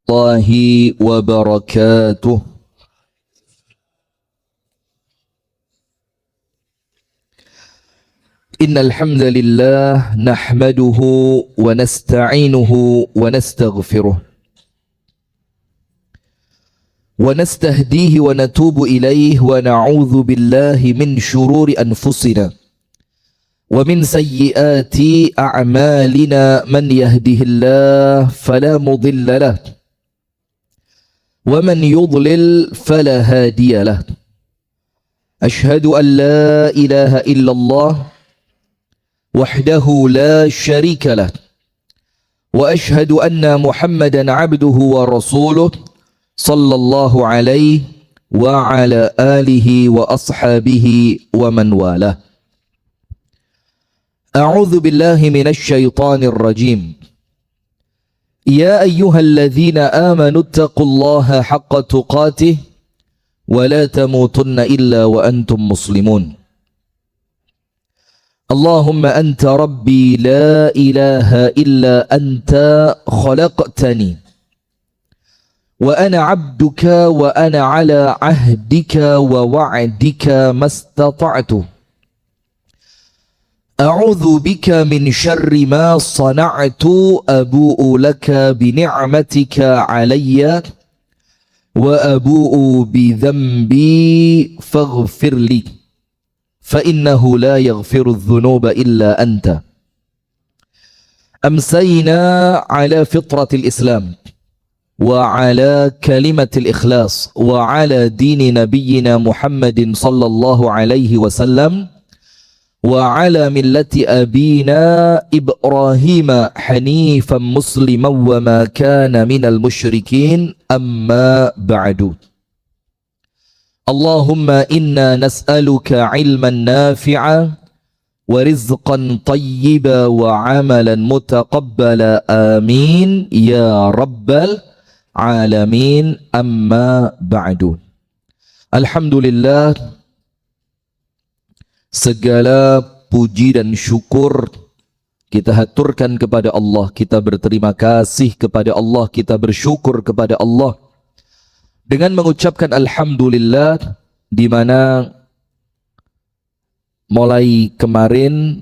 الله وبركاته. إن الحمد لله نحمده ونستعينه ونستغفره ونستهديه ونتوب إليه ونعوذ بالله من شرور أنفسنا ومن سيئات أعمالنا. من يهده الله فلا مضل له ومن يضلل فلا هادي له. أشهد أن لا إله إلا الله وحده لا شريك له وأشهد أن محمدا عبده ورسوله صلى الله عليه وعلى آله وأصحابه ومن والاه. أعوذ بالله من الشيطان الرجيم. يا أيها الذين آمنوا اتقوا الله حق تقاته ولا تموتن إلا وأنتم مسلمون. اللهم أنت ربي لا إله إلا أنت خلقتني وأنا عبدك وأنا على عهدك ووعدك ما استطعت. أعوذ بك من شر ما صنعت أبوء لك بنعمتك علي وأبوء بذنبي فاغفر لي فإنه لا يغفر الذنوب إلا أنت. أمسينا على فطرة الإسلام وعلى كلمة الإخلاص وعلى دين نبينا محمد صلى الله عليه وسلم وعلى ملة أبينا إبراهيم حنيفا مسلما وما كان من المشركين. أما بعد. اللهم إنا نسألك علما نافعا ورزقا طيبا وعملا متقبلا. آمين يا رب العالمين. أما بعد. Alhamdulillah, segala puji dan syukur kita haturkan kepada Allah. Kita berterima kasih kepada Allah, kita bersyukur kepada Allah dengan mengucapkan Alhamdulillah, di mana mulai kemarin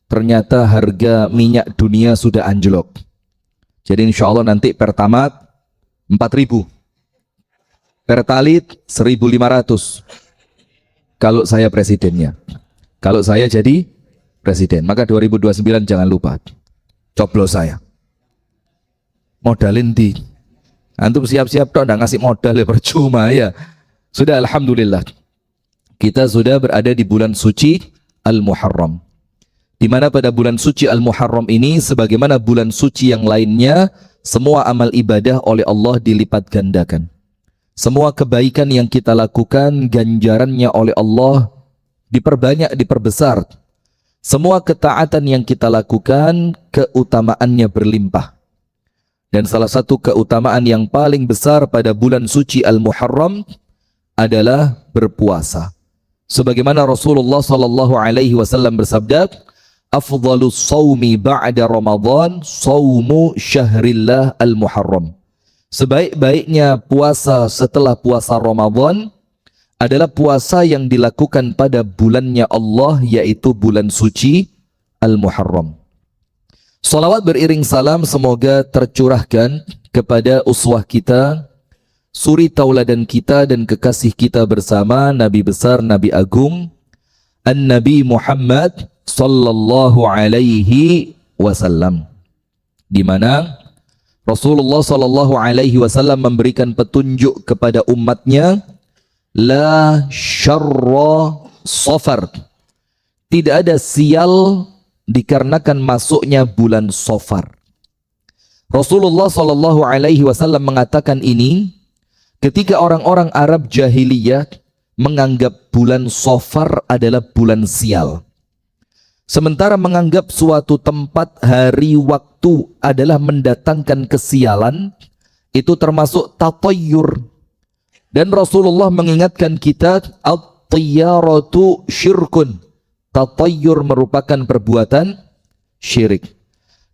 ternyata harga minyak dunia sudah anjlok. Jadi insya Allah nanti Pertamax 4.000, Pertalite 1.500 kalau saya presidennya. Kalau saya jadi presiden, maka 2029 jangan lupa coblos saya. Modalin di antum siap-siap toh, nggak ngasih modal ya percuma ya. Sudah, alhamdulillah. Kita sudah berada di bulan suci Al-Muharram. Di mana pada bulan suci Al-Muharram ini, sebagaimana bulan suci yang lainnya, semua amal ibadah oleh Allah dilipat gandakan. Semua kebaikan yang kita lakukan, ganjarannya oleh Allah diperbanyak, diperbesar. Semua ketaatan yang kita lakukan, keutamaannya berlimpah. Dan salah satu keutamaan yang paling besar pada bulan suci Al-Muharram adalah berpuasa. Sebagaimana Rasulullah sallallahu alaihi wasallam bersabda, "Afdhalus shaumi ba'da Ramadan shaumu syahrillah al-Muharram." Sebaik-baiknya puasa setelah puasa Ramadan adalah puasa yang dilakukan pada bulannya Allah, yaitu bulan suci Al-Muharram. Salawat beriring salam semoga tercurahkan kepada uswah kita, suri tauladan kita dan kekasih kita bersama, Nabi besar, Nabi agung, An-Nabi Muhammad sallallahu alaihi wasallam, di mana Rasulullah sallallahu alaihi wasallam memberikan petunjuk kepada umatnya, la syarra safar, tidak ada sial dikarenakan masuknya bulan Safar. Rasulullah sallallahu alaihi wasallam mengatakan ini ketika orang-orang Arab jahiliyah menganggap bulan Safar adalah bulan sial. Sementara menganggap suatu tempat, hari, waktu adalah mendatangkan kesialan, itu termasuk tatayyur. Dan Rasulullah mengingatkan kita, at-tiyaratu syirkun. Tatayyur merupakan perbuatan syirik.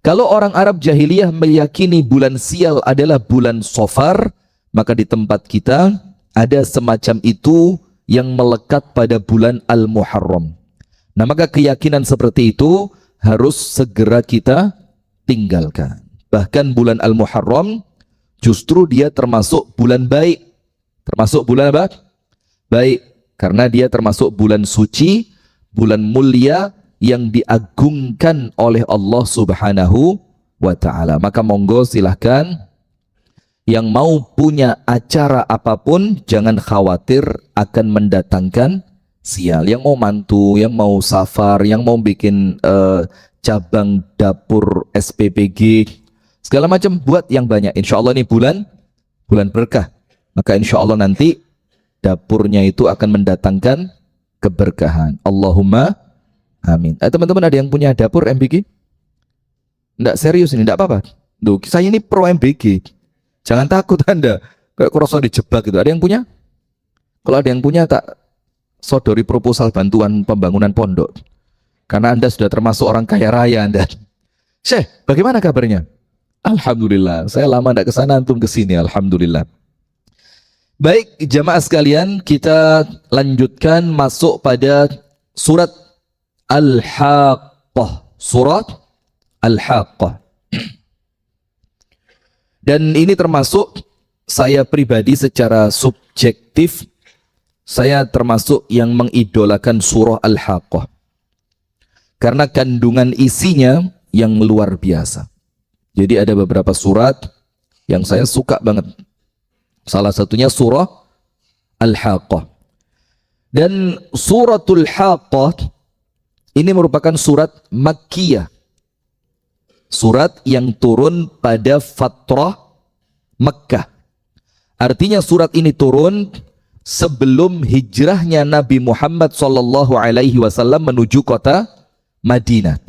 Kalau orang Arab jahiliyah meyakini bulan sial adalah bulan Safar, maka di tempat kita ada semacam itu yang melekat pada bulan Al-Muharram. Nah, maka keyakinan seperti itu harus segera kita tinggalkan. Bahkan bulan Al-Muharram justru dia termasuk bulan baik. Termasuk bulan apa? Baik. Karena dia termasuk bulan suci, bulan mulia yang diagungkan oleh Allah Subhanahu wa ta'ala. Maka monggo silahkan yang mau punya acara apapun jangan khawatir akan mendatangkan sial. Yang mau mantu, yang mau safar, yang mau bikin cabang dapur SPPG, segala macam buat yang banyak. Insya Allah ini bulan berkah. Maka insya Allah nanti dapurnya itu akan mendatangkan keberkahan. Allahumma amin. Teman-teman ada yang punya dapur MBG? Enggak serius ini, enggak apa-apa. Duh, saya ini pro MBG. Jangan takut Anda. Kayak kurasa dijebak gitu. Ada yang punya? Kalau ada yang punya tak sodori proposal bantuan pembangunan pondok. Karena Anda sudah termasuk orang kaya raya Anda. Syekh, bagaimana kabarnya? Alhamdulillah. Saya lama enggak ke sana, antum ke sini. Alhamdulillah. Baik, jamaah sekalian, kita lanjutkan masuk pada surat Al-Haqqah. Surat Al-Haqqah. Dan ini termasuk saya pribadi secara subjektif, saya termasuk yang mengidolakan surah Al-Haqqah. Karena kandungan isinya yang luar biasa. Jadi ada beberapa surat yang saya suka banget. Salah satunya surah Al-Haqqah. Dan suratul Haqqah ini merupakan surat Makkiyah. Surat yang turun pada fatrah Mekkah. Artinya surat ini turun sebelum hijrahnya Nabi Muhammad SAW menuju kota Madinah.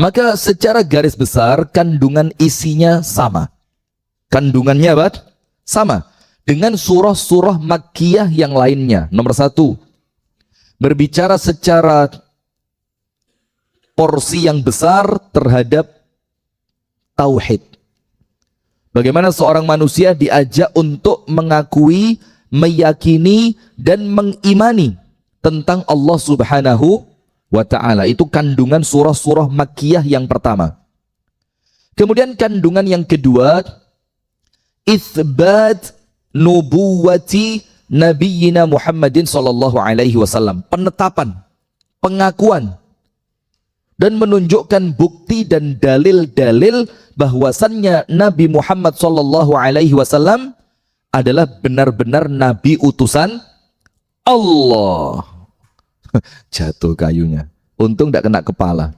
Maka secara garis besar kandungan isinya sama. Kandungannya apa? Sama dengan surah-surah Makkiyah yang lainnya. Nomor satu, berbicara secara porsi yang besar terhadap tauhid. Bagaimana seorang manusia diajak untuk mengakui, meyakini, dan mengimani tentang Allah Subhanahu wa ta'ala. Itu kandungan surah-surah Makkiyah yang pertama. Kemudian kandungan yang kedua, itsbat nubuwati nabiyina Muhammadin sallallahu alaihi wasallam. Penetapan, pengakuan, dan menunjukkan bukti dan dalil-dalil bahwasannya Nabi Muhammad sallallahu alaihi wasallam adalah benar-benar nabi utusan Allah. Jatuh kayunya. Untung tidak kena kepala.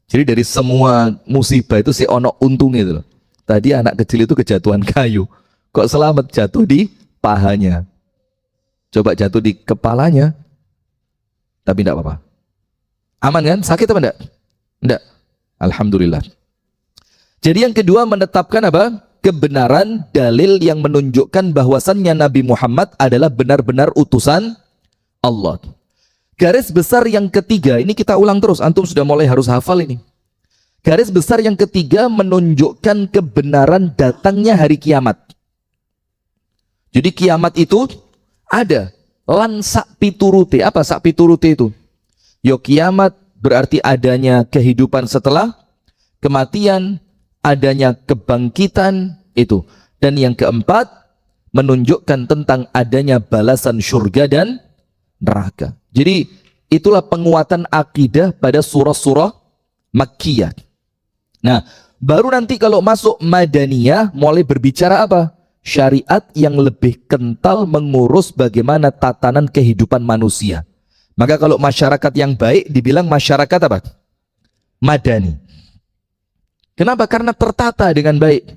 Jadi dari semua musibah itu si ono untungnya itu loh. Tadi anak kecil itu kejatuhan kayu. Kok selamat jatuh di pahanya. Coba jatuh di kepalanya. Tapi tidak apa-apa. Aman kan? Sakit apa enggak? Enggak. Alhamdulillah. Jadi yang kedua menetapkan apa? Kebenaran dalil yang menunjukkan bahwasannya Nabi Muhammad adalah benar-benar utusan Allah. Garis besar yang ketiga, ini kita ulang terus. Antum sudah mulai harus hafal ini. Garis besar yang ketiga menunjukkan kebenaran datangnya hari kiamat. Jadi kiamat itu ada. Lan sak piturute. Apa sak piturute itu? Yo kiamat berarti adanya kehidupan setelah kematian, adanya kebangkitan itu. Dan yang keempat menunjukkan tentang adanya balasan surga dan neraka. Jadi itulah penguatan akidah pada surah-surah Makkiyah. Nah, baru nanti kalau masuk Madaniyah mulai berbicara apa? Syariat yang lebih kental mengurus bagaimana tatanan kehidupan manusia. Maka kalau masyarakat yang baik dibilang masyarakat apa? Madani. Kenapa? Karena tertata dengan baik.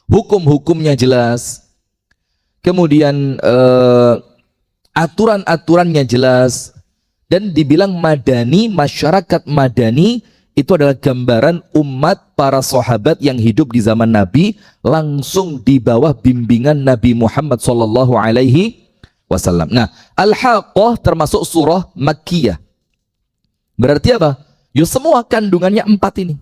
Hukum-hukumnya jelas. Kemudian aturan-aturannya jelas. Dan dibilang madani, masyarakat madani itu adalah gambaran umat para sahabat yang hidup di zaman Nabi langsung di bawah bimbingan Nabi Muhammad sallallahu alaihi wasallam. Nah, Al-Haqqah termasuk surah Makkiyah. Berarti apa? Ya semua kandungannya 4 ini.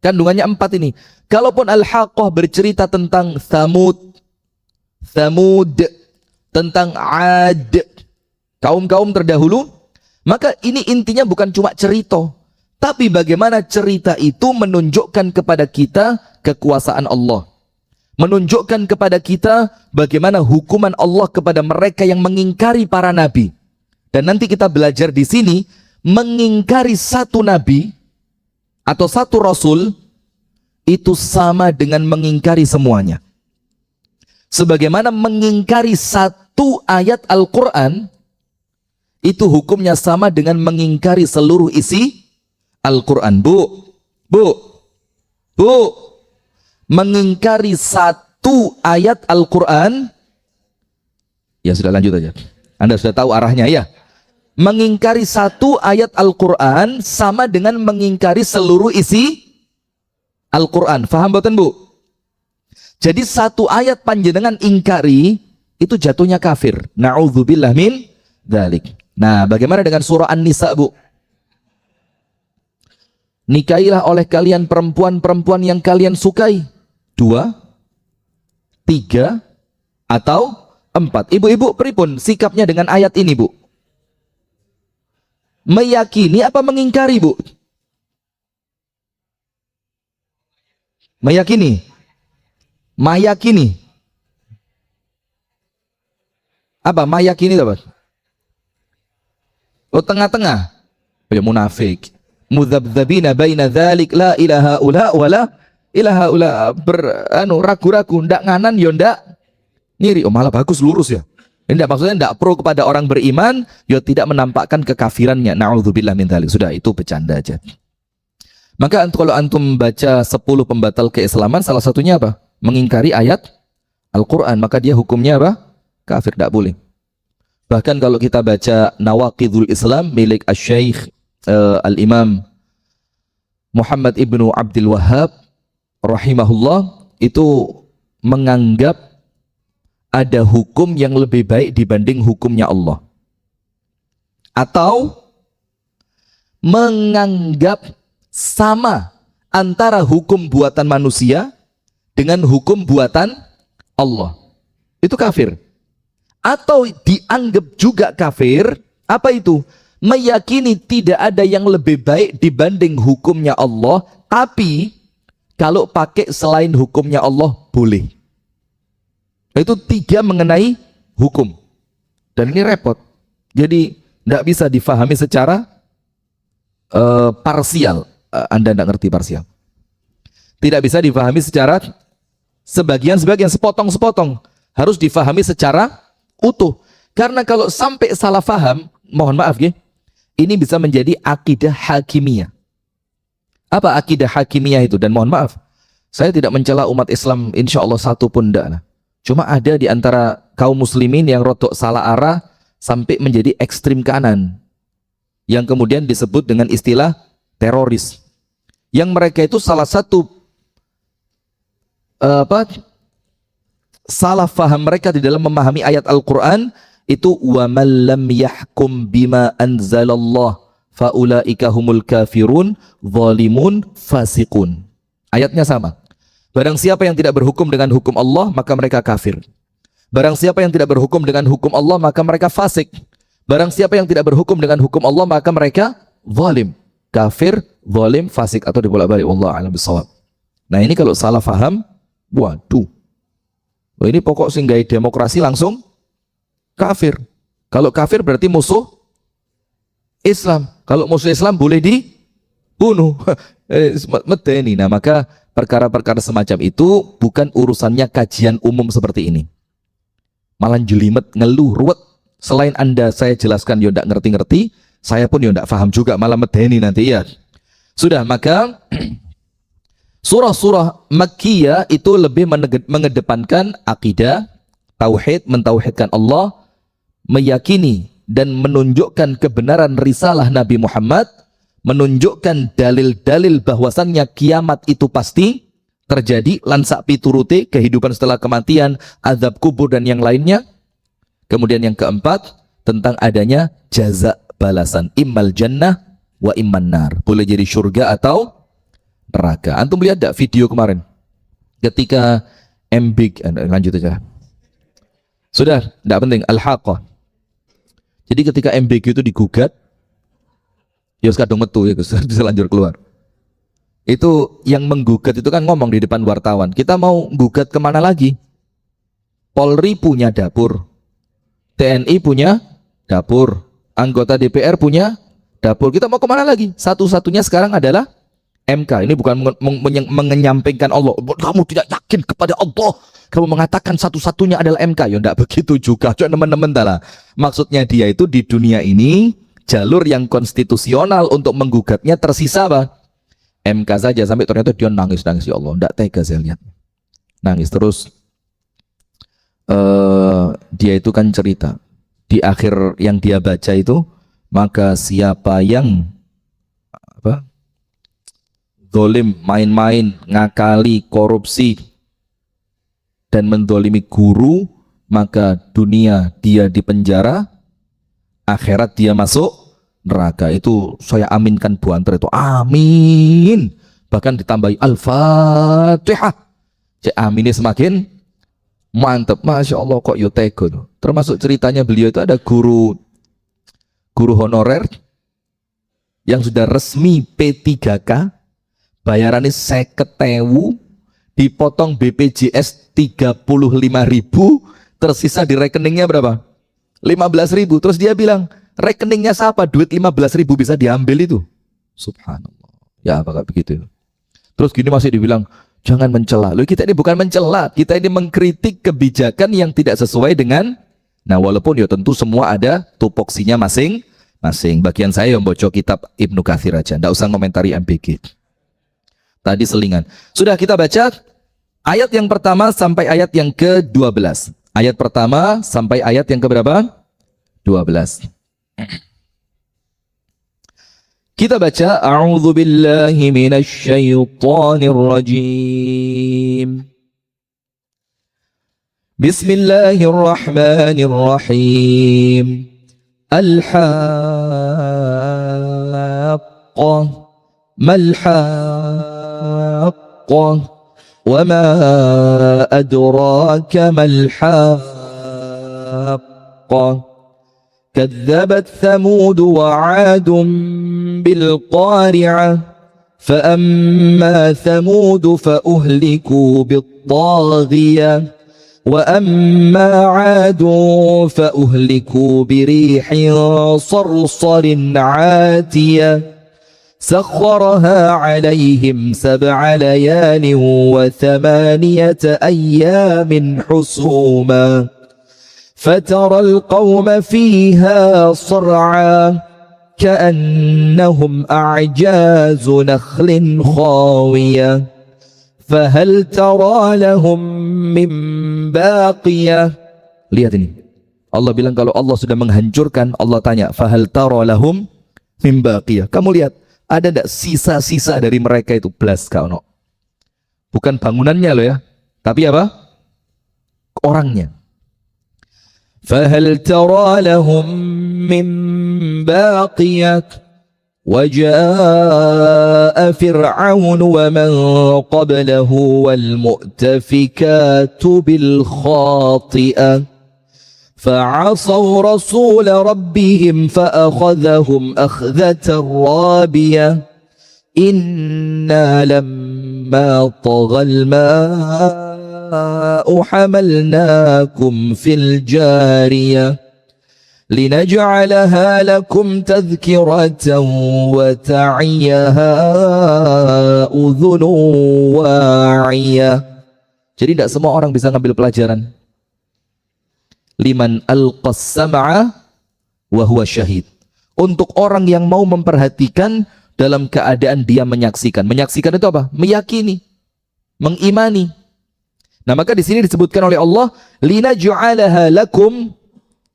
Kandungannya 4 ini. Kalaupun Al-Haqqah bercerita tentang Thamud, tentang Ad, kaum-kaum terdahulu, maka ini intinya bukan cuma cerita, tapi bagaimana cerita itu menunjukkan kepada kita kekuasaan Allah, menunjukkan kepada kita bagaimana hukuman Allah kepada mereka yang mengingkari para nabi. Dan nanti kita belajar di sini, mengingkari satu nabi atau satu rasul itu sama dengan mengingkari semuanya. Sebagaimana mengingkari satu ayat Al-Quran itu hukumnya sama dengan mengingkari seluruh isi Al-Quran. Bu, mengingkari satu ayat Al-Quran, ya sudah lanjut aja. Anda sudah tahu arahnya ya. Mengingkari satu ayat Al-Quran sama dengan mengingkari seluruh isi Al-Quran. Faham boten bu? Jadi satu ayat panjenengan ingkari, itu jatuhnya kafir. Na'udzubillah min dzalik. Nah, bagaimana dengan surah An-Nisa, Bu? Nikahilah oleh kalian perempuan-perempuan yang kalian sukai. 2, 3, atau 4. Ibu-ibu pripun sikapnya dengan ayat ini, Bu? Meyakini apa mengingkari, Bu? Meyakini. Mayakini. Apa? Mayakini apa? Oh, tengah-tengah. Ya munafik. Mudzabdzabina baina dzalik la ilaha ula wala ilaha ula, ragu-ragu, ndak nganan yo ndak ngiri. Oh, malah bagus lurus ya. Enggak, maksudnya ndak pro kepada orang beriman, yo tidak menampakkan kekafirannya. Nauzubillah min dzalik. Sudah, itu bercanda aja. Maka kalau antum baca 10 pembatal keislaman, salah satunya apa? Mengingkari ayat Al-Quran, maka dia hukumnya apa? Kafir, tidak boleh. Bahkan kalau kita baca Nawaqidul Islam milik Asy-Syaikh Al-Imam Muhammad ibnu Abdul Wahhab rahimahullah, itu menganggap ada hukum yang lebih baik dibanding hukumnya Allah, atau menganggap sama antara hukum buatan manusia dengan hukum buatan Allah. Itu kafir. Atau dianggap juga kafir, apa itu? Meyakini tidak ada yang lebih baik dibanding hukumnya Allah, tapi kalau pakai selain hukumnya Allah boleh. Itu 3 mengenai hukum. Dan ini repot. Jadi tidak bisa difahami secara parsial. Anda tidak ngerti parsial. Tidak bisa difahami secara sebagian-sebagian, sepotong-sepotong. Harus difahami secara utuh. Karena kalau sampai salah faham, mohon maaf ya, ini bisa menjadi akidah hakimiyah. Apa akidah hakimiyah itu? Dan mohon maaf, saya tidak mencela umat Islam, insya Allah satu pun tidak. Cuma ada di antara kaum muslimin yang rotok salah arah sampai menjadi ekstrim kanan, yang kemudian disebut dengan istilah teroris. Yang mereka itu salah satu salah faham mereka di dalam memahami ayat Al-Quran itu, wa man lam yahkum bima anzalallah faulaika humul kafirun zalimun fasiqun. Ayatnya sama. Barang siapa yang tidak berhukum dengan hukum Allah, maka mereka kafir. Barang siapa yang tidak berhukum dengan hukum Allah, maka mereka fasik. Barang siapa yang tidak berhukum dengan hukum Allah, maka mereka zalim. Kafir, zalim, fasik, atau dibolak-balik. Wallahu a'lam bishawab. Nah, ini kalau salah faham, waduh. Wah, ini pokok sehingga demokrasi langsung kafir. Kalau kafir berarti musuh Islam. Kalau musuh Islam boleh dibunuh. Medeni. Nah, maka perkara-perkara semacam itu bukan urusannya kajian umum seperti ini. Malah jelimet, ngeluh, ruwet. Selain Anda saya jelaskan yo ndak ngerti-ngerti, saya pun yo ndak paham juga, malah medeni nanti ya. Sudah, maka surah-surah Makkiyah itu lebih mengedepankan akidah, tauhid, mentauhidkan Allah, meyakini dan menunjukkan kebenaran risalah Nabi Muhammad, menunjukkan dalil-dalil bahwasannya kiamat itu pasti terjadi, lansak piturute, kehidupan setelah kematian, azab kubur dan yang lainnya. Kemudian yang keempat, tentang adanya jaza balasan, immal jannah wa imman nar. Boleh jadi surga atau neraka. Antum lihat enggak video kemarin ketika MBG, lanjut aja. Sudah, enggak penting, Al-Haqqah. Jadi ketika MBG itu digugat, ya kadung metu ya bisa lanjut keluar. Itu yang menggugat itu kan ngomong di depan wartawan, kita mau gugat kemana lagi? Polri punya dapur, TNI punya dapur, anggota DPR punya dapur, kita mau kemana lagi? Satu-satunya sekarang adalah MK. Ini bukan menyampaikan Allah, kamu tidak yakin kepada Allah, kamu mengatakan satu-satunya adalah MK. Ya enggak begitu juga, cuma teman-teman lah. Maksudnya dia itu di dunia ini jalur yang konstitusional untuk menggugatnya tersisa apa? MK saja, sampai ternyata dia nangis ya Allah, enggak tega saya lihat. Nangis terus. Dia itu kan cerita di akhir yang dia baca itu, maka siapa yang zalim, main-main, ngakali, korupsi dan mendolimi guru, maka dunia dia di penjara, akhirat dia masuk neraka. Itu saya aminkan buanter itu, amin. Bahkan ditambahi Al-Fatihah. Cek aminnya semakin mantap. Masya Allah kok yutego. Termasuk ceritanya beliau itu ada guru honorer yang sudah resmi P3K, bayarannya 50.000, dipotong BPJS 35.000, tersisa di rekeningnya berapa? 15.000. Terus dia bilang, rekeningnya siapa? Duit 15.000 bisa diambil itu. Subhanallah. Ya apakah begitu? Terus gini masih dibilang, jangan mencela. Loh, kita ini bukan mencela, kita ini mengkritik kebijakan yang tidak sesuai dengan, nah walaupun ya tentu semua ada tupoksinya masing-masing. Bagian saya yang baca kitab Ibnu Katsir aja, nggak usah komentari MBG. Tadi selingan. Sudah kita baca ayat yang pertama sampai ayat yang ke-12. Ayat pertama sampai ayat yang keberapa? 12. Kita baca, A'udzu billahi minasy syaithanir rajim. Bismillahirrahmanirrahim. Al-Haqqah, mal-Haqqah, wa ma adraka mal-Haqqah. كذبت ثمود وعاد بالقارعة فأما ثمود فأهلكوا بالطاغية وأما عاد فأهلكوا بريح صرصر عاتية سخرها عليهم 7 ليال و8 أيام حسوما فترى القوم فيها صرعا كأنهم أعجاز نخل خاوية فهل ترى لهم من باقية. Lihat ini, Allah bilang kalau Allah sudah menghancurkan, Allah tanya, fahal tara lahum min baqiyah. Kamu lihat, ada enggak sisa-sisa dari mereka itu? Blas kau no. Bukan bangunannya loh ya, tapi apa? Orangnya. فهل ترى لهم من باقية وجاء فرعون ومن قبله والمؤتفكات بالخاطئة فعصوا رسول ربهم فأخذهم أخذة رابية إنا لما طغى الماء حملناكم في الجارية لنجعلها لكم تذكرة وتعيها أذن واعية. Jadi tidak semua orang bisa ngambil pelajaran. Liman alqas sam'a wa huwa syahid. Untuk orang yang mau memperhatikan dalam keadaan dia menyaksikan. Menyaksikan itu apa? Meyakini, mengimani. Nah, maka di sini disebutkan oleh Allah, linaj'alaha lakum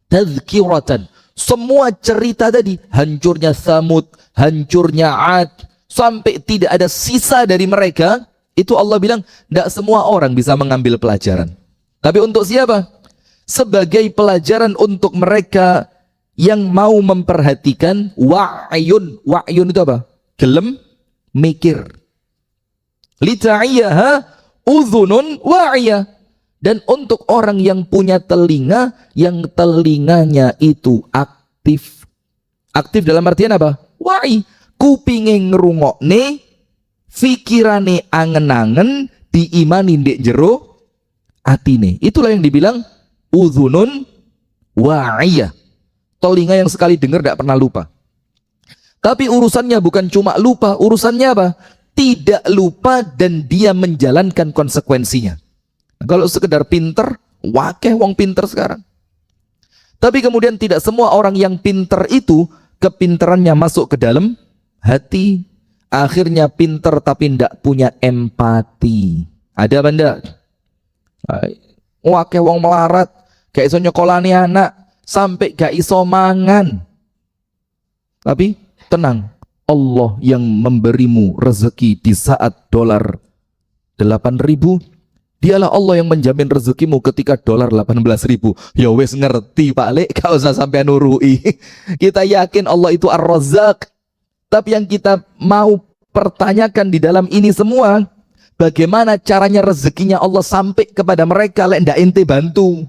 tadhkiratan. Semua cerita tadi, hancurnya Tsamud, hancurnya 'Ad, sampai tidak ada sisa dari mereka, itu Allah bilang tidak semua orang bisa mengambil pelajaran. Tapi untuk siapa? Sebagai pelajaran untuk mereka yang mau memperhatikan wa'yun. Wa'yun itu apa? Gelem mikir. Lita'iyaha udhunun wa'iyah. Dan untuk orang yang punya telinga, yang telinganya itu aktif. Aktif dalam artian apa? Wa'i. Kupinge ngrungokne, fikirane angen-angen, diimani ndek jero atine. Itulah yang dibilang udhunun wa'iyah. Telinga yang sekali dengar tidak pernah lupa. Tapi urusannya bukan cuma lupa, urusannya apa? Tidak lupa dan dia menjalankan konsekuensinya. Kalau sekedar pinter, wakeh wong pinter sekarang. Tapi kemudian tidak semua orang yang pinter itu kepinterannya masuk ke dalam hati. Akhirnya pinter tapi tidak punya empati. Ada apa enggak? Wakeh wong melarat, gak iso nyekolani anak, sampai gak iso mangan. Tapi tenang, Allah yang memberimu rezeki di saat dolar 8.000, dialah Allah yang menjamin rezekimu ketika dolar 18.000. Ya wes ngerti Pak Lek, gak usah sampai nurui. Kita yakin Allah itu Ar-Razzaq. Tapi yang kita mau pertanyakan di dalam ini semua, bagaimana caranya rezekinya Allah sampai kepada mereka, lek ndak ente bantu.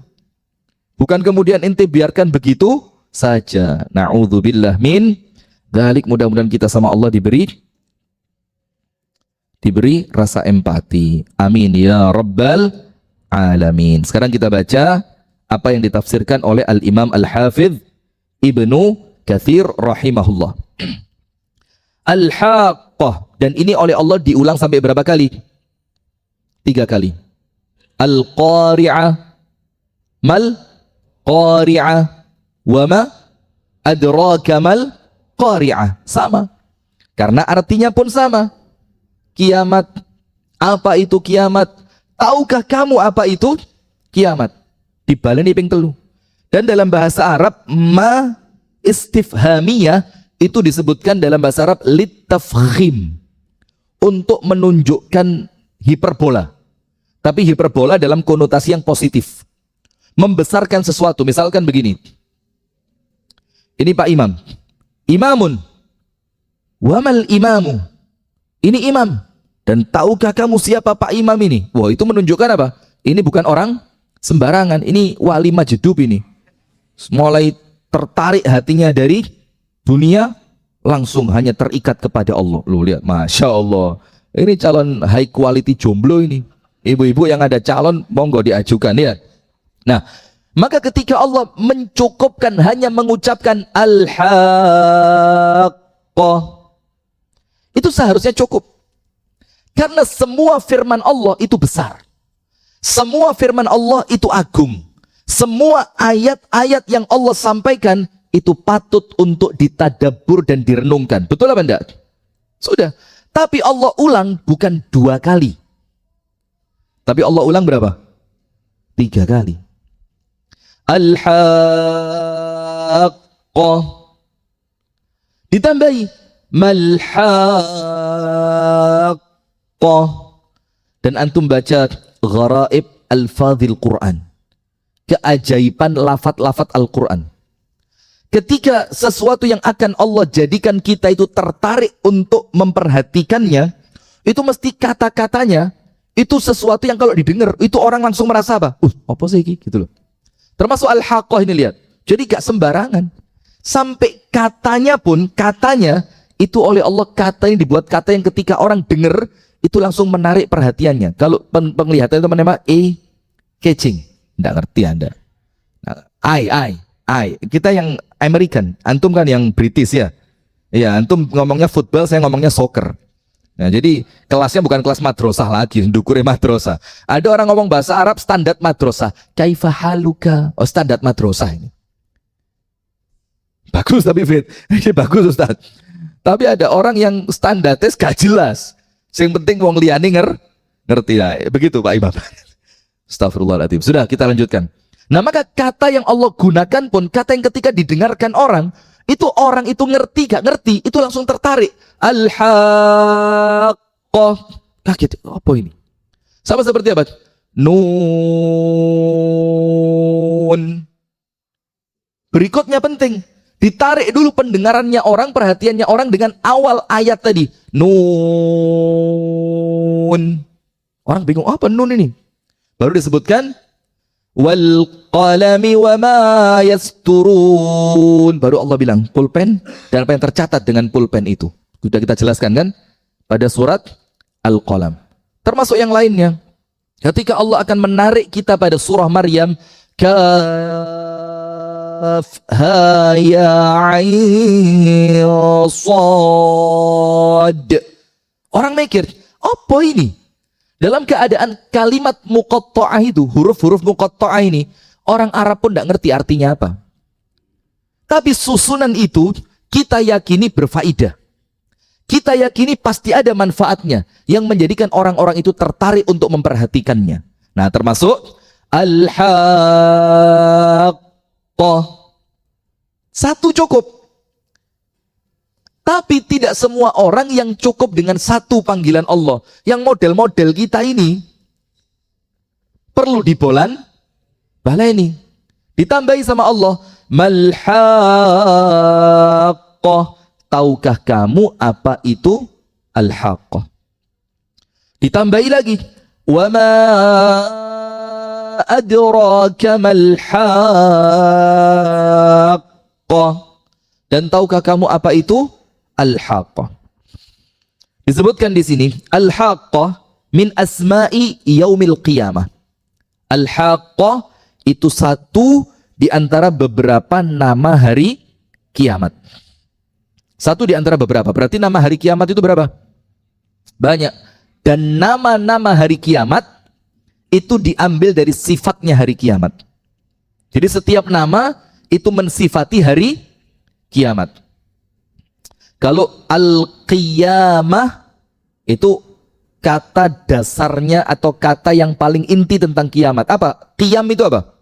Bukan kemudian ente biarkan begitu saja. Na'udzubillah min dzalik. Mudah-mudahan kita sama Allah diberi rasa empati. Amin ya rabbal alamin. Sekarang kita baca apa yang ditafsirkan oleh Al-Imam Al-Hafidh Ibnu Katsir rahimahullah. Al-Haqqah, dan ini oleh Allah diulang sampai berapa kali? 3 kali. Al-Qari'ah, mal Qari'ah, wa ma adraka mal Qari'ah. Sama. Karena artinya pun sama. Kiamat. Apa itu kiamat? Tahukah kamu apa itu kiamat? Dibaleni ping telu. Dan dalam bahasa Arab, ma istifhamiyah itu disebutkan dalam bahasa Arab litafkhim, untuk menunjukkan hiperbola. Tapi hiperbola dalam konotasi yang positif. Membesarkan sesuatu. Misalkan begini. Ini Pak Imam. Imamun. Wamal imamu. Ini imam. Dan tahukah kamu siapa Pak Imam ini? Wah, itu menunjukkan apa? Ini bukan orang sembarangan. Ini wali majedub ini. Mulai tertarik hatinya dari dunia, langsung hanya terikat kepada Allah. Lu lihat, Masya Allah. Ini calon high quality jomblo ini. Ibu-ibu yang ada calon, monggo diajukan ya. Nah, maka ketika Allah mencukupkan hanya mengucapkan Al-Haqqah, itu seharusnya cukup. Karena semua firman Allah itu besar. Semua firman Allah itu agung. Semua ayat-ayat yang Allah sampaikan itu patut untuk ditadabbur dan direnungkan. Betul apa enggak? Sudah. Tapi Allah ulang bukan 2 kali. Tapi Allah ulang berapa? 3 kali. Al-Haqqah. Ditambahi Mal-Haqqah. Dan antum baca Gharaib Al-Fadhil Quran, keajaiban lafaz-lafaz Al-Quran. Ketika sesuatu yang akan Allah jadikan kita itu tertarik untuk memperhatikannya, itu mesti kata-katanya itu sesuatu yang kalau didengar itu orang langsung merasa apa? Apa sih ini? Gitu loh. Termasuk Al-Haqqah ini, lihat. Jadi gak sembarangan. Sampai katanya pun, katanya itu oleh Allah, kata yang dibuat kata yang ketika orang dengar itu langsung menarik perhatiannya. Kalau penglihatan itu namanya catching. Nggak ngerti Anda. Nah, I. Kita yang American, antum kan yang British ya. Ya, antum ngomongnya football, saya ngomongnya soccer. Nah, jadi kelasnya bukan kelas madrasah lagi, dukure madrasah. Ada orang ngomong bahasa Arab standar madrasah. Kaifa haluka? Oh, standar madrasah ini. Bagus tapi fit. Ini bagus Ustaz. Tapi ada orang yang standarnya gak jelas. Yang penting wong liyane ngerti lah. Begitu Pak Imam. Astagfirullahaladzim. Sudah, kita lanjutkan. Nah, maka kata yang Allah gunakan pun, kata yang ketika didengarkan orang itu ngerti gak ngerti, itu langsung tertarik. Al-Haqqah. Kaget, apa ini? Sama seperti apa? Nun. Berikutnya penting. Ditarik dulu pendengarannya orang, perhatiannya orang dengan awal ayat tadi. Nun. Orang bingung, apa nun ini? Baru disebutkan wal qalami wa ma yasturun. Baru Allah bilang pulpen dan apa yang tercatat dengan pulpen itu. Sudah kita jelaskan kan pada surat Al-Qalam. Termasuk yang lainnya. Ketika Allah akan menarik kita pada surah Maryam, kaf ha ya ain sad. Orang mikir, apa ini? Dalam keadaan kalimat muqatta'ah itu, huruf-huruf muqatta'ah ini, orang Arab pun tidak ngerti artinya apa. Tapi susunan itu kita yakini berfaedah. Kita yakini pasti ada manfaatnya yang menjadikan orang-orang itu tertarik untuk memperhatikannya. Nah, termasuk Al-Haqqah. Satu cukup. Tapi tidak semua orang yang cukup dengan satu panggilan Allah. Yang model-model kita ini perlu baleni. Ditambahi sama Allah, Mal-Haqqah. Tahukah kamu apa itu Al-Haqqah? Ditambahi lagi, wa ma adraka mal-haqqah. Dan tahukah kamu apa itu Al-Haqqah? Disebutkan di sini, Al-Haqqah min asma'i yaumil qiyamah. Al-Haqqah itu satu di antara beberapa nama hari kiamat. Satu di antara beberapa. Berarti nama hari kiamat itu berapa? Banyak. Dan nama-nama hari kiamat itu diambil dari sifatnya hari kiamat. Jadi setiap nama itu mensifati hari kiamat. Kalau al-qiyamah itu kata dasarnya atau kata yang paling inti tentang kiamat. Apa? Qiyam itu apa?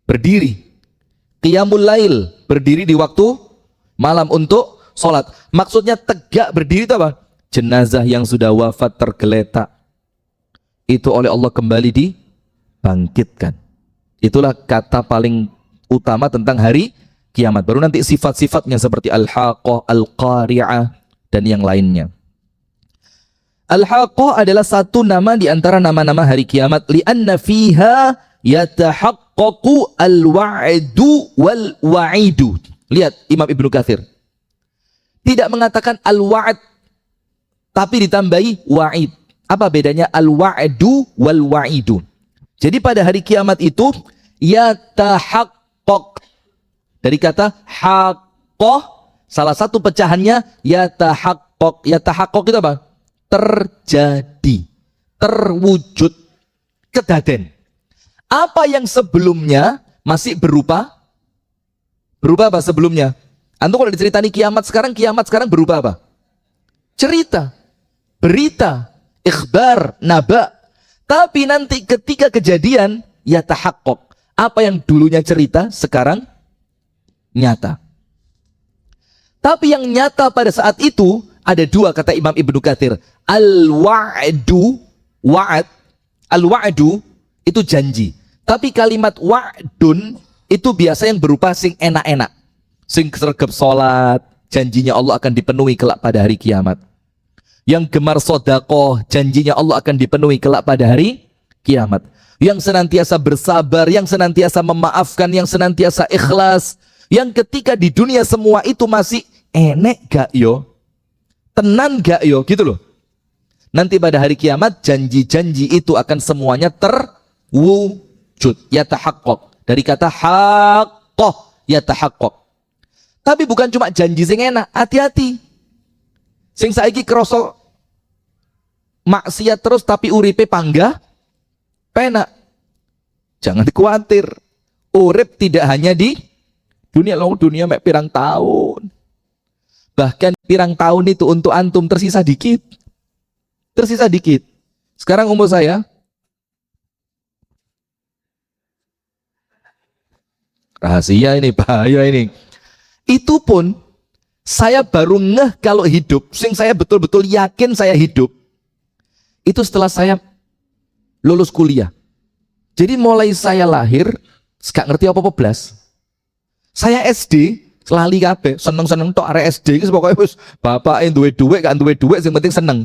Berdiri. Qiyamul lail, berdiri di waktu malam untuk sholat. Maksudnya tegak berdiri itu apa? Jenazah yang sudah wafat tergeletak itu oleh Allah kembali dibangkitkan. Itulah kata paling utama tentang hari kiamat. Baru nanti sifat-sifatnya seperti Al-Haqqah, Al-Qari'ah, dan yang lainnya. Al-Haqqah adalah satu nama di antara nama-nama hari kiamat. Lianna fiha yatahaqqaqu al-wa'du wal-wa'idu. Lihat Imam Ibnu Katsir. Tidak mengatakan al-wa'd, tapi ditambahi wa'id. Apa bedanya al-wa'du wal-wa'idu? Jadi pada hari kiamat itu yatahaqqaq. Dari kata haqqah, salah satu pecahannya yatahaqqaq. Yatahaqqaq itu apa? Terjadi, terwujud, kedaden. Apa yang sebelumnya masih berupa apa sebelumnya? Antum kalau diceritani kiamat sekarang berupa apa? Cerita, berita, ikhbar, naba. Tapi nanti ketika kejadian, ya tahaqqaq. Apa yang dulunya cerita, sekarang nyata. Tapi yang nyata pada saat itu, ada dua kata Imam Ibnu Katsir. Al-wa'du, wa'ad. Al-wa'du itu janji. Tapi kalimat wa'dun itu biasa yang berupa sing enak-enak. Sing sergap sholat, janjinya Allah akan dipenuhi kelak pada hari kiamat. Yang gemar sodakoh, janjinya Allah akan dipenuhi kelak pada hari kiamat. Yang senantiasa bersabar, yang senantiasa memaafkan, yang senantiasa ikhlas. Yang ketika di dunia semua itu masih enek gak yo? Tenan gak yo? Gitu loh. Nanti pada hari kiamat, janji-janji itu akan semuanya terwujud. Yatahaqqaq. Dari kata haqqah, yatahaqqaq. Tapi bukan cuma janji sing enak, hati-hati. Sing saiki krasa maksiat terus tapi uripe panggah penak. Jangan khawatir. Urip tidak hanya di dunia, dunia mek pirang tahun. Bahkan pirang tahun itu untuk antum tersisa dikit. Tersisa dikit. Sekarang umur saya rahasia ini, bahaya ini. Itu pun saya baru ngeh kalau hidup, sing saya betul-betul yakin saya hidup, itu setelah saya lulus kuliah. Jadi mulai saya lahir, gak ngerti apa-apa belas. Saya SD, Lali kabeh, seneng-seneng tok arek SD iki pokoke wis bapake duwe dhuwit gak duwe dhuwit sing penting seneng.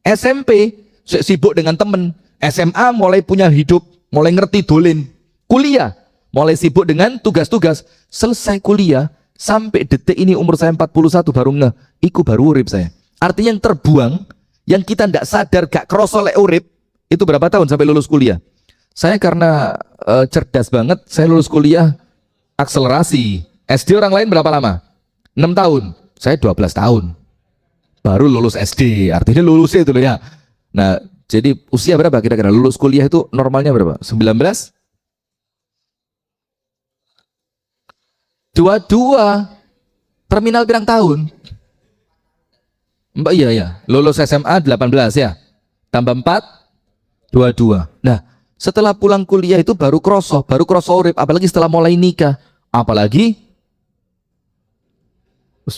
SMP sibuk dengan temen, SMA mulai punya hidup, mulai ngerti dolen. Kuliah mulai sibuk dengan tugas-tugas. Selesai kuliah sampai detik ini umur saya 41 baru ngeh, iku baru urip saya. Artinya yang terbuang, yang kita ndak sadar gak kroso lek urip, itu berapa tahun sampai lulus kuliah? Saya karena cerdas banget, saya lulus kuliah akselerasi. SD orang lain berapa lama? 6 tahun. Saya 12 tahun. Baru lulus SD. Artinya lulus itu loh ya. Nah, jadi usia berapa kira-kira? Lulus kuliah itu normalnya berapa? 19? 22. Terminal pirang tahun? Mbak iya ya. Lulus SMA 18 ya. Tambah 4, 22. Nah, setelah pulang kuliah itu baru kroso urip, apalagi setelah mulai nikah, apalagi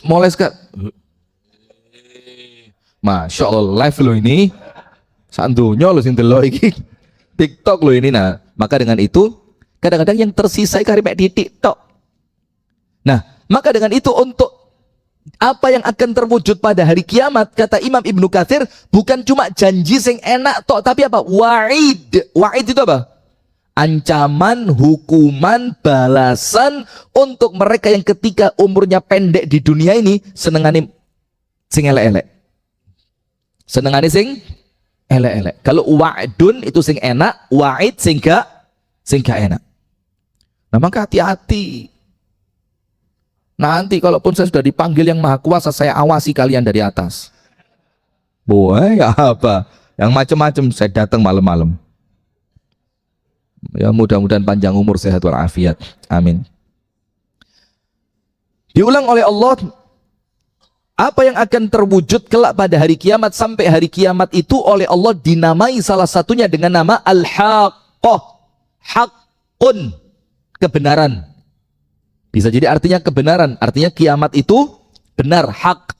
mulai sekarang, Masya Allah, live lo ini, sandunya lo sing delok iki, TikTok lo ini. Nah, maka dengan itu kadang-kadang yang tersisa kari mek di TikTok. Nah, maka dengan itu untuk apa yang akan terwujud pada hari kiamat, kata Imam Ibnu Katsir, bukan cuma janji sing enak tok, tapi apa? Wa'id. Wa'id itu apa? Ancaman, hukuman, balasan untuk mereka yang ketika umurnya pendek di dunia ini senengane sing elek-elek. Senengane sing elek-elek. Kalau wa'idun itu sing enak, wa'id sing gak enak. Nah, maka hati-hati. Nanti kalaupun saya sudah dipanggil yang maha kuasa, saya awasi kalian dari atas. Boy, ya apa? Yang macam-macam saya datang malam-malam. Ya mudah-mudahan panjang umur, sehat walafiat. Amin. Diulang oleh Allah, apa yang akan terwujud kelak pada hari kiamat, sampai hari kiamat itu oleh Allah dinamai salah satunya dengan nama Al-Haqqah. Haqqun, kebenaran. Bisa jadi artinya kebenaran, artinya kiamat itu benar, hak.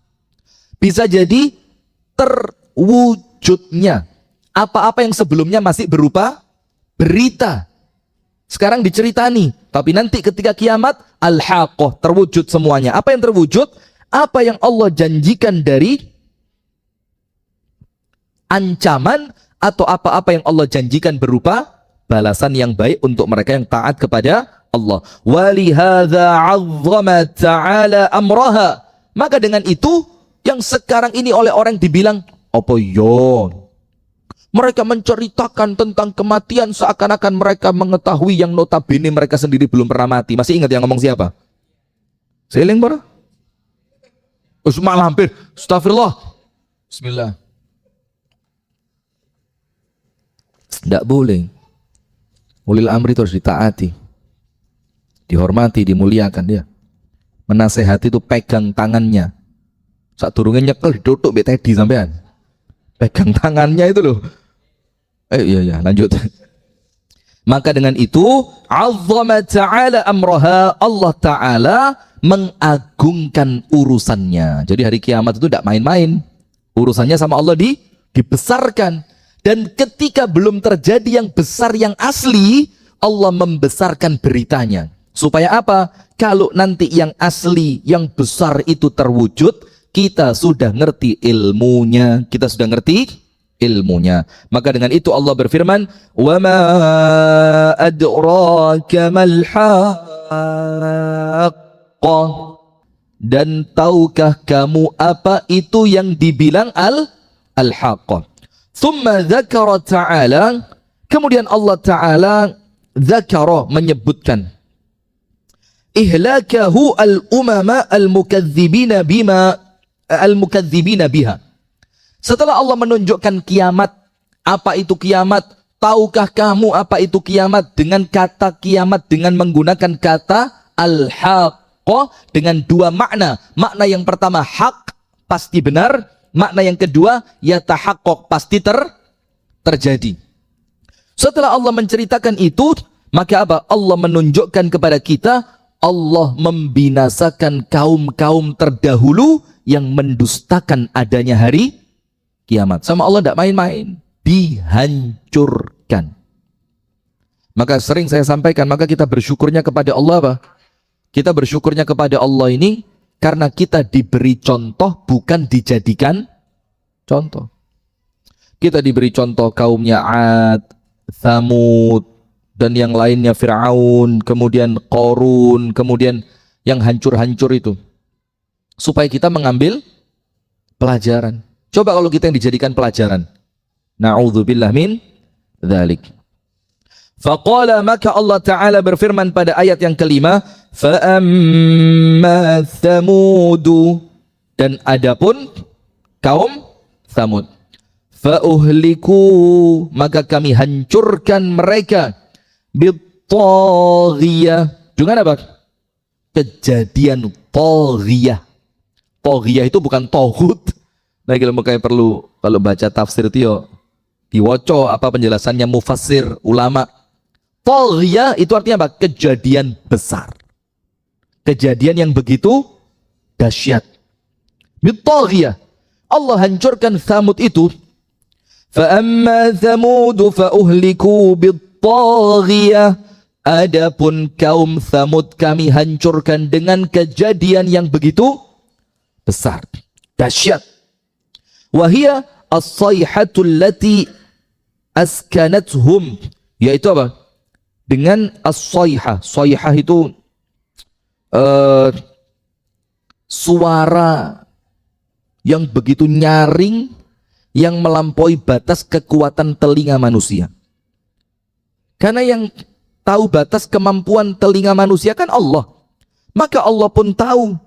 Bisa jadi terwujudnya apa-apa yang sebelumnya masih berupa berita, sekarang diceritani, tapi nanti ketika kiamat al-haqqah, terwujud semuanya. Apa yang terwujud? Apa yang Allah janjikan dari ancaman, atau apa-apa yang Allah janjikan berupa balasan yang baik untuk mereka yang taat kepada Allah. Walihadza 'azzama ta'ala amraha. Maka dengan itu yang sekarang ini oleh orang dibilang apa yo? Mereka menceritakan tentang kematian seakan-akan mereka mengetahui yang notabene mereka sendiri belum pernah mati. Masih ingat yang ngomong siapa? Seling bara? Malah hampir. Astagfirullah. Bismillah. Tidak boleh. Ulil amri itu harus ditaati, dihormati, dimuliakan dia. Menasehati itu pegang tangannya. Saat turunnya nyekel ditutup mbek Teddy sampean. Pegang tangannya itu loh. Iya lanjut. Maka dengan itu azzama ta'ala amraha, Allah Ta'ala mengagungkan urusannya. Jadi hari kiamat itu tidak main-main. Urusannya sama Allah dibesarkan. Dan ketika belum terjadi yang besar yang asli, Allah membesarkan beritanya. Supaya apa? Kalau nanti yang asli, yang besar itu terwujud, kita sudah ngerti ilmunya. Maka dengan itu Allah berfirman, "Wa ma adraka mal haqqah." Dan tahukah kamu apa itu yang dibilang al-haqqah? Thumma dzakara ta'ala, kemudian Allah Ta'ala dzakara, menyebutkan ihlakahu al-umama al-mukadzibina biha. Setelah Allah menunjukkan kiamat, apa itu kiamat? Tahukah kamu apa itu kiamat? Dengan kata kiamat, dengan menggunakan kata al-haqqah, dengan dua makna. Makna yang pertama hak, pasti benar. Makna yang kedua yatahaqqaq, pasti terjadi. Setelah Allah menceritakan itu, maka apa? Allah menunjukkan kepada kita, Allah membinasakan kaum-kaum terdahulu yang mendustakan adanya hari kiamat. Sama Allah tidak main-main, dihancurkan. Maka sering saya sampaikan, maka kita bersyukurnya kepada Allah apa? Kita bersyukurnya kepada Allah ini karena kita diberi contoh, bukan dijadikan contoh. Kita diberi contoh kaumnya Ad, Thamud, dan yang lainnya, Fir'aun, kemudian Qarun, kemudian yang hancur-hancur itu. Supaya kita mengambil pelajaran. Coba kalau kita yang dijadikan pelajaran. Na'udzubillah min dzalik. Faqala, maka Allah Ta'ala berfirman pada ayat yang kelima, fa'amma thamudu, dan adapun kaum Thamud, fa'uhliku, maka kami hancurkan mereka, bitaghiyah, dengan apa? Kejadian taghiyah. Taghiyah itu bukan tohut. Nah, kalau makanya perlu, kalau baca tafsir itu yo diwoco apa penjelasannya mufassir ulama. Taghiyah itu artinya apa? Kejadian besar. Kejadian yang begitu dahsyat. Bitaghiyah. Allah hancurkan Thamud itu. Fa amma Thamud fa uhliku bitaghiyah. Adapun kaum Thamud kami hancurkan dengan kejadian yang begitu besar, dahsyat. Wa hiya as-sayhatul lati askanathum, yaitu apa? Dengan as-sayhah. Sayhah itu suara yang begitu nyaring, yang melampaui batas kekuatan telinga manusia. Karena yang tahu batas kemampuan telinga manusia kan Allah. Maka Allah pun tahu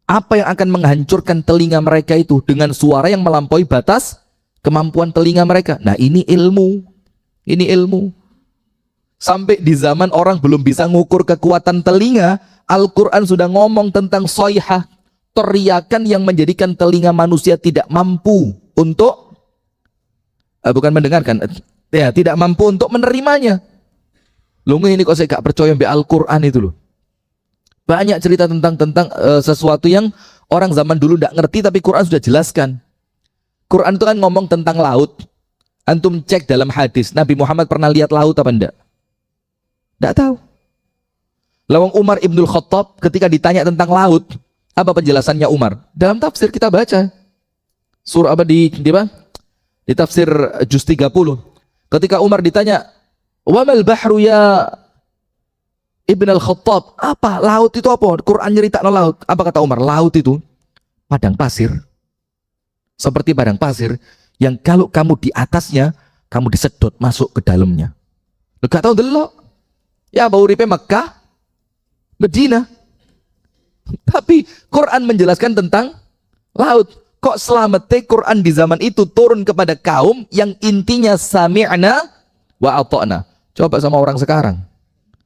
apa yang akan menghancurkan telinga mereka itu dengan suara yang melampaui batas kemampuan telinga mereka. Nah, ini ilmu. Ini ilmu. Sampai di zaman orang belum bisa ngukur kekuatan telinga, Al-Quran sudah ngomong tentang soyhah, teriakan yang menjadikan telinga manusia tidak mampu untuk bukan mendengarkan, ya, tidak mampu untuk menerimanya. Loh, ini kok saya gak percaya sampai Al-Quran itu loh. Banyak cerita tentang sesuatu yang orang zaman dulu tidak ngerti, tapi Quran sudah jelaskan. Quran itu kan ngomong tentang laut. Antum cek dalam hadis, Nabi Muhammad pernah lihat laut apa enggak? Tidak tahu. Lawang Umar Ibnul Khattab ketika ditanya tentang laut, apa penjelasannya Umar? Dalam tafsir kita baca. Surah apa di tafsir juz 30. Ketika Umar ditanya, "Wa mal bahru ya Ibn al-Khattab?" Apa laut itu apa? Quran nyeritakno laut. Apa kata Umar? Laut itu padang pasir. Seperti padang pasir yang kalau kamu di atasnya, kamu disedot masuk ke dalamnya. Lu gak tahu delok. Ya bau uripe Mekah, Medina. Tapi Quran menjelaskan tentang laut. Kok selamete Quran di zaman itu turun kepada kaum yang intinya sami'na wa ata'na. Coba sama orang sekarang.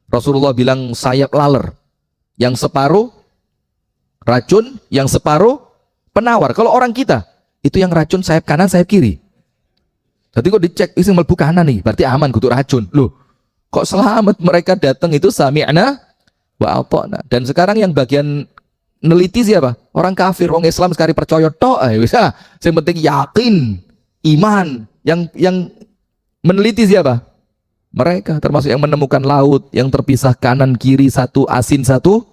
Rasulullah bilang sayap laler. Yang separuh racun, yang separuh penawar. Kalau orang kita, itu yang racun sayap kanan, sayap kiri. Jadi kok dicek, isi melbu kanan nih, berarti aman kutuk racun. Loh, kok selamat mereka datang itu sami'na wa ata'na. Dan sekarang yang bagian neliti siapa? Orang kafir, orang Islam sekali percaya tok, bisa. Yang penting yakin, iman. Yang meneliti siapa? Mereka, termasuk yang menemukan laut yang terpisah kanan kiri, satu asin satu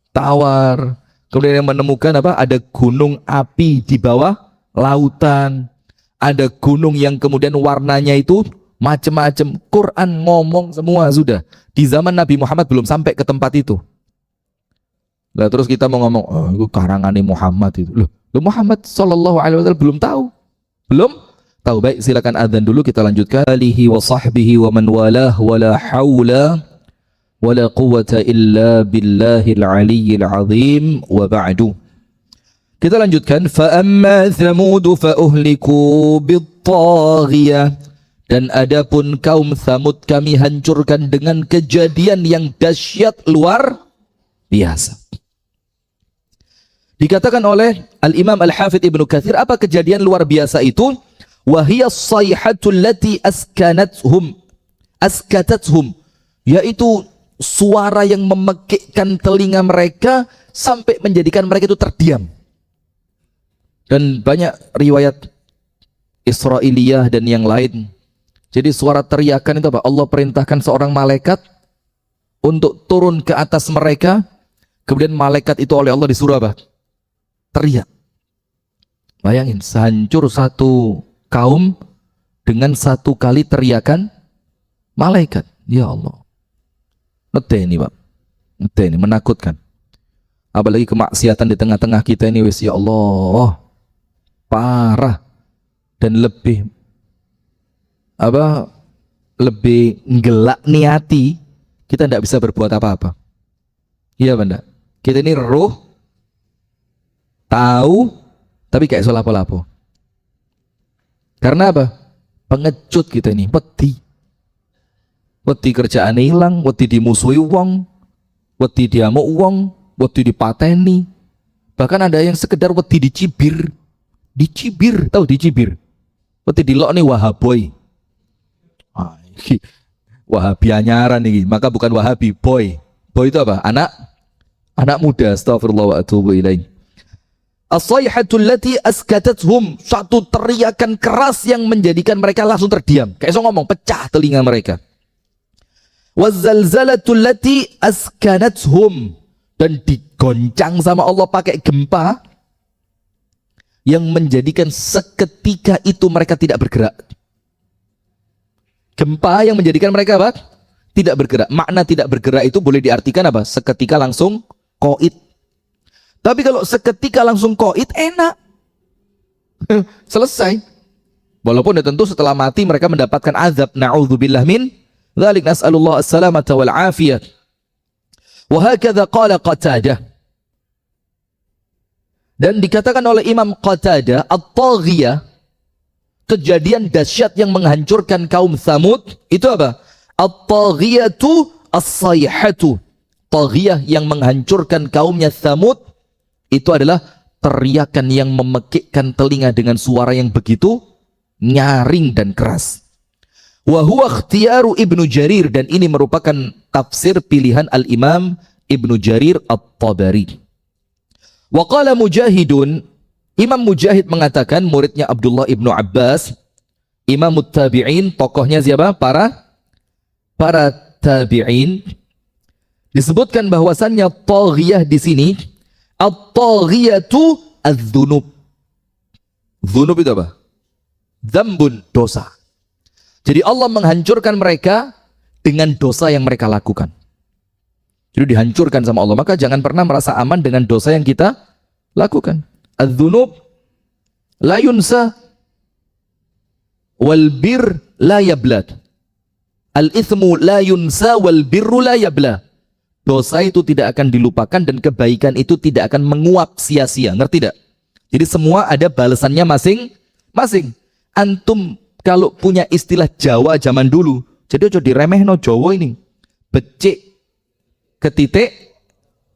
tawar. Kemudian yang menemukan apa? Ada gunung api di bawah lautan. Ada gunung yang kemudian warnanya itu macam-macam. Quran ngomong semua sudah. Di zaman Nabi Muhammad belum sampai ke tempat itu. Lah terus kita mau ngomong, oh itu karangannya Muhammad itu. Loh Muhammad sallallahu alaihi wasallam belum tahu. Belum tahu. Baik, silakan adzan dulu, kita lanjutkan. Alihi wa sahbihi wa man walah wa la haula wa la quwwata illa billahil aliyyil azim wa ba'du. Kita lanjutkan. Fa amma Thamud fa uhliku bitaghiyah. Dan adapun kaum Thamud kami hancurkan dengan kejadian yang dahsyat luar biasa. Dikatakan oleh Al-Imam Al-Hafidh Ibnu Katsir, apa kejadian luar biasa itu? Wahiyas sayhatul lati askatathum, yaitu suara yang memekikkan telinga mereka sampai menjadikan mereka itu terdiam. Dan banyak riwayat Israiliyah dan yang lain. Jadi suara teriakan itu apa? Allah perintahkan seorang malaikat untuk turun ke atas mereka Kemudian malaikat itu oleh Allah disuruh apa? Teriak. Bayangin, sehancur satu kaum dengan satu kali teriakan malaikat. Ya Allah. Ini Pak. Ini menakutkan. Apalagi kemaksiatan di tengah-tengah kita ini, wis ya Allah. Parah. Dan lebih gelak niati, kita tidak bisa berbuat apa-apa. Iya benda. Kita ini roh, tahu, tapi kayak lapo-lapo. Karena apa? Pengecut kita ini, wedi kerjaan hilang, wedi dimusuhi wong, wedi diamuk wong, wedi dipateni. Bahkan ada yang sekedar wedi dicibir, tahu dicibir. Wedi dilok nih wahaboy. Wahabi anyaran nih, maka bukan wahabi, boy. Boy itu apa? Anak muda. Astagfirullah wa atubu ilaih. As-sayhatul lati askatathum, satu teriakan keras yang menjadikan mereka langsung terdiam. Kayak so ngomong, pecah telinga mereka. Wazalzalatul lati askanathum, dan digoncang sama Allah pakai gempa yang menjadikan seketika itu mereka tidak bergerak. Gempa yang menjadikan mereka apa? Tidak bergerak. Makna tidak bergerak itu boleh diartikan apa? Seketika langsung qaid. Tapi kalau seketika langsung qaid enak. Selesai. Walaupun ya tentu setelah mati mereka mendapatkan azab. Na'udzubillah min dzalik, nas'alullah as-salamata wal afiyah. Wa hakadha qala Qatadah. Dan dikatakan oleh Imam Qatadah, at-taghiyah, kejadian dahsyat yang menghancurkan kaum Tsamud itu apa? At-taghiyatu as-sayhatu. Taghiyah yang menghancurkan kaumnya Tsamud itu adalah teriakan yang memekikkan telinga dengan suara yang begitu nyaring dan keras. Wa huwa ikhtiyaru Ibnu Jarir, dan ini merupakan tafsir pilihan Al-Imam Ibnu Jarir At-Tabari. Wa qala Mujahidun, Imam Mujahid mengatakan, muridnya Abdullah Ibnu Abbas, Imam Tabi'in, tokohnya siapa? Para tabi'in. Disebutkan bahwasannya taghiyah di sini, at-taghiyatu adz-dzunub. Dzunub itu apa? Dzambun, dosa. Jadi Allah menghancurkan mereka dengan dosa yang mereka lakukan. Jadi dihancurkan sama Allah. Maka jangan pernah merasa aman dengan dosa yang kita lakukan. Adz-dzunub la yunsa wal bir la yablad. Al-ithmu la yunsa wal birru la yabla. Dosa itu tidak akan dilupakan dan kebaikan itu tidak akan menguap sia-sia. Ngerti tidak? Jadi semua ada balasannya masing-masing. Antum kalau punya istilah Jawa zaman dulu, jadi ojo diremehno Jawa ini. Becik ketitik,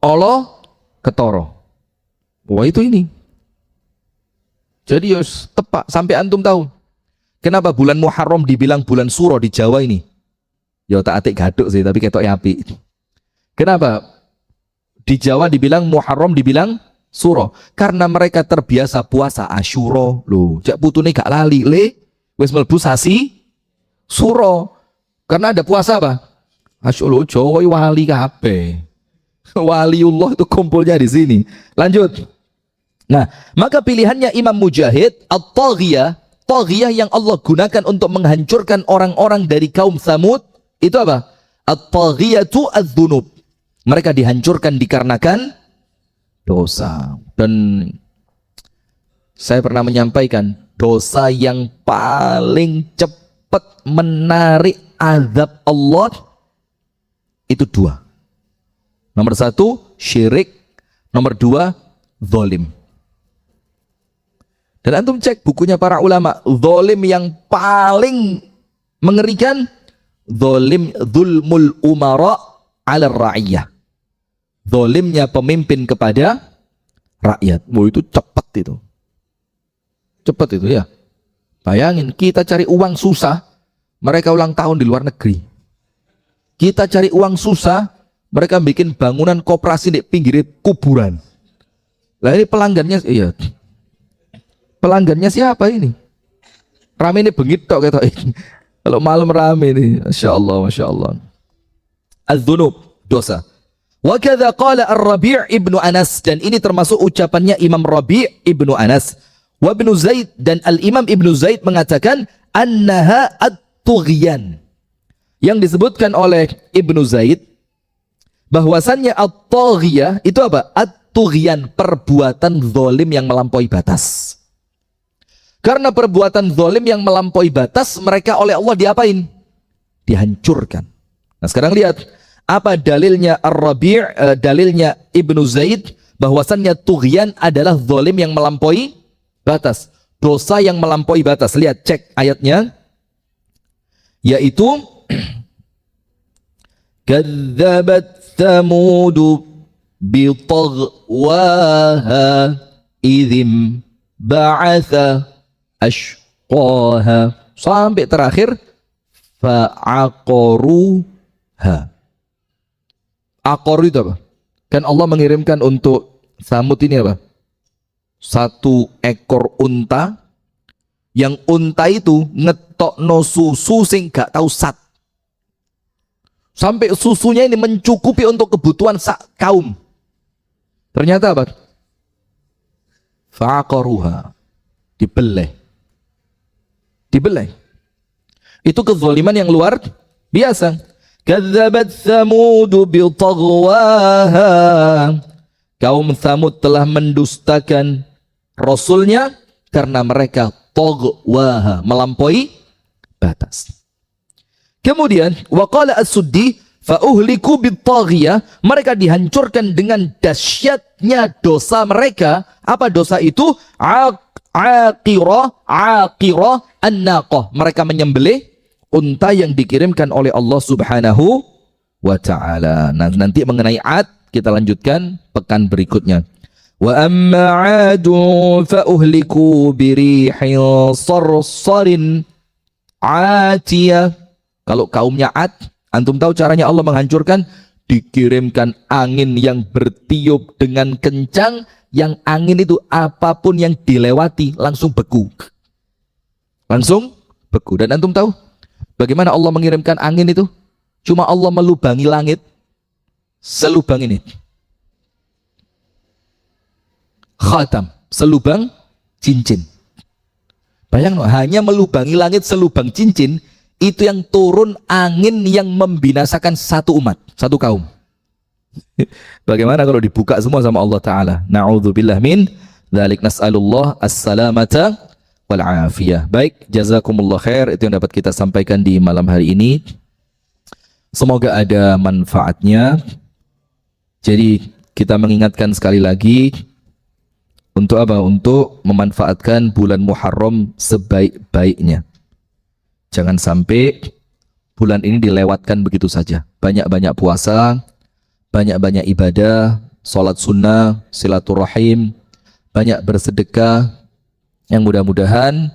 olo ketoro. Wah itu ini. Jadi yos tepak sampai antum tahu kenapa bulan Muharram dibilang bulan suro di Jawa ini. Ya tak atik gaduk sih, tapi ketok api. Kenapa di Jawa dibilang Muharram dibilang suro? Karena mereka terbiasa puasa Asyura. Loh, jak putune gak lali le wis mlebu sasi suro. Karena ada puasa apa? Asyura. Jawa wali kabeh. Waliullah itu kumpulnya di sini. Lanjut. Nah, maka pilihannya Imam Mujahid, at-taghiyah, taghiyah yang Allah gunakan untuk menghancurkan orang-orang dari kaum Tsamud, itu apa? At-taghiyatu adz-dzunub. Mereka dihancurkan dikarenakan dosa. Dan saya pernah menyampaikan, dosa yang paling cepat menarik azab Allah itu dua. Nomor satu, syirik. Nomor dua, zalim. Dan antum cek bukunya para ulama, zalim yang paling mengerikan, zalim zulmul umara ala ra'iyah. Zalimnya pemimpin kepada rakyat. Wah itu cepat itu. Cepat itu ya. Bayangin kita cari uang susah, mereka ulang tahun di luar negeri. Kita cari uang susah, mereka bikin bangunan koperasi di pinggir kuburan. Lah ini pelanggannya, iya. Pelanggannya siapa ini? Rame ini bengit tok ketok ini. Kalau malam rame ini, Masya Allah, Masya Allah. Az-dzunub, dosa. Wa kadza qala Ar-Rabi' ibnu Anas, dan ini termasuk ucapannya Imam Rabi' ibnu Anas. Wa Ibnu Zaid, dan Al-Imam Ibnu Zaid mengatakan annaha at-tughyan. Yang disebutkan oleh Ibnu Zaid bahwasannya at-taghiyah itu apa? At-tughyan, perbuatan zalim yang melampaui batas. Karena perbuatan zalim yang melampaui batas, mereka oleh Allah diapain? Dihancurkan. Nah, sekarang lihat apa dalilnya Ar-Rabi', dalilnya Ibnu Zaid bahwasannya tughyan adalah zalim yang melampaui batas, dosa yang melampaui batas. Lihat, cek ayatnya, yaitu kadzabat Thamud bitaghwaha idzim ba'atha ashqaha, sampai terakhir fa'aqaruha. Aqor itu apa? Kan Allah mengirimkan untuk Tsamud ini apa? Satu ekor unta, yang unta itu ngetokno susu sing gak tahu sat. Sampai susunya ini mencukupi untuk kebutuhan sak kaum. Ternyata apa? Fa'aqaruha, dibeleh. Dibeleh. Itu kezaliman yang luar biasa. Kadzabat Tsamud bitaghwaha. Kaum Tsamud telah mendustakan rasulnya karena mereka taghwaha, melampaui batas. Kemudian waqala As-Suddi fa uhliku bitaghiyah, mereka dihancurkan dengan dahsyatnya dosa mereka. Apa dosa itu? Aqirah an-naqah, mereka menyembelih unta yang dikirimkan oleh Allah Subhanahu wa ta'ala. Nah, nanti mengenai Ad kita lanjutkan pekan berikutnya. Wa amma 'adun fa uhliku birihin sarsarin 'atiyah. Kalau kaumnya Ad, antum tahu caranya Allah menghancurkan? Dikirimkan angin yang bertiup dengan kencang, yang angin itu apapun yang dilewati langsung beku. Langsung beku. Dan antum tahu bagaimana Allah mengirimkan angin itu? Cuma Allah melubangi langit selubang ini. Khatam, selubang cincin. Bayangkan, hanya melubangi langit selubang cincin, itu yang turun angin yang membinasakan satu umat, satu kaum. Bagaimana kalau dibuka semua sama Allah Ta'ala? Na'udzubillah min dzalik, nas'alullah as-salamata wal afiyah. Baik, jazakumullah khair, itu yang dapat kita sampaikan di malam hari ini. Semoga ada manfaatnya. Jadi kita mengingatkan sekali lagi untuk apa? Untuk memanfaatkan bulan Muharram sebaik-baiknya. Jangan sampai bulan ini dilewatkan begitu saja. Banyak-banyak puasa, banyak-banyak ibadah, sholat sunnah, silaturahim, banyak bersedekah. Yang mudah-mudahan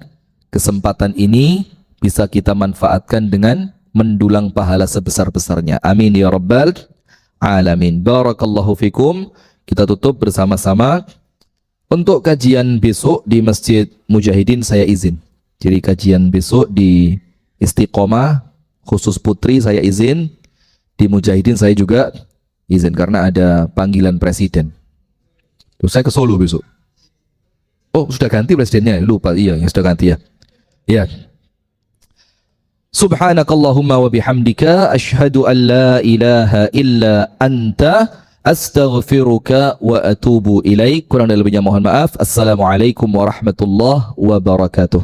kesempatan ini bisa kita manfaatkan dengan mendulang pahala sebesar-besarnya. Amin ya rabbal alamin. Barakallahu fikum. Kita tutup bersama-sama. Untuk kajian besok di Masjid Mujahidin saya izin. Jadi kajian besok di Istiqomah khusus putri saya izin. Di Mujahidin saya juga izin karena ada panggilan presiden. Terus saya ke Solo besok. Oh, sudah ganti presidennya? Lupa, iya, yang sudah ganti ya. Ya. Subhanakallahumma wa bihamdika asyhadu an la ilaha illa anta astaghfiruka wa atubu ilaik. Kurang dan lebihnya mohon maaf. Assalamualaikum warahmatullahi wabarakatuh.